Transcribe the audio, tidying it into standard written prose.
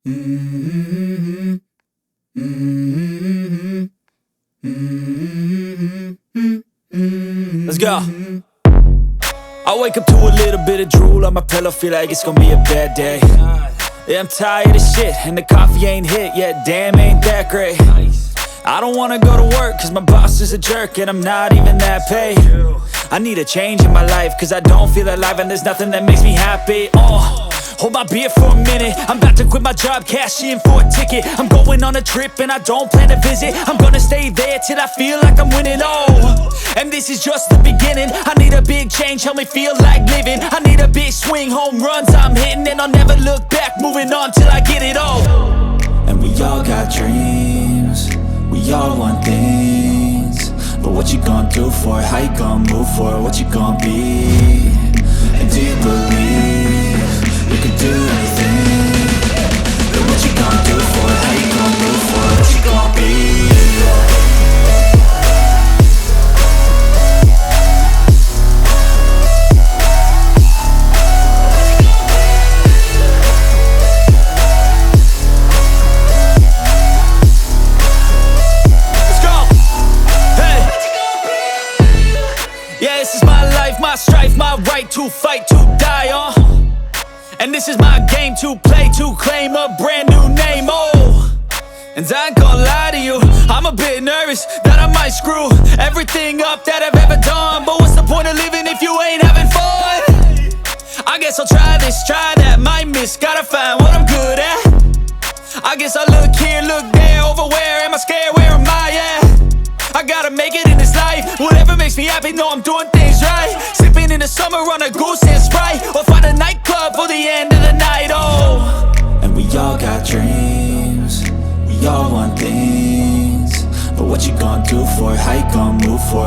Mm-hmm. Mm-hmm. Mm-hmm. Let's go. I wake up to a little bit of drool on my pillow, feel like it's gonna be a bad day. Yeah, I'm tired of shit, and the coffee ain't hit yet, damn, ain't that great. I don't wanna go to work, cause my boss is a jerk, and I'm not even that paid. I need a change in my life, cause I don't feel alive, and there's nothing that makes me happy. Hold my beer for a minute, I'm about to quit my job, cash in for a ticket. I'm going on a trip and I don't plan to visit. I'm gonna stay there till I feel like I'm winning, and this is just the beginning. I need a big change, help me feel like living. I need a big swing, home runs I'm hitting, and I'll never look back, moving on till I get it all. And we all got dreams, we all want things, but what you gonna do for it? How you gonna move for it? What you gonna be? And do you believe you can do anything? But what you gonna do for it? How you gonna move for it? What you gonna be? Yeah, this is my life, my strife, my right to fight, to die on. And this is my game to play, to claim a brand new name, And I ain't gonna lie to you, I'm a bit nervous that I might screw everything up that I've ever done. But what's the point of living if you ain't having fun? I guess I'll try this, try that, might miss, gotta find what I'm good at. I guess I look here, look there, over where am I scared, where am I at? I gotta make it in this life, whatever makes me happy, know I'm doing things right. Sipping in the summer on a goose and Sprite, or find a nightclub for the end of the night, And we all got dreams, we all want things, but what you gonna do for it? How you gonna move for it?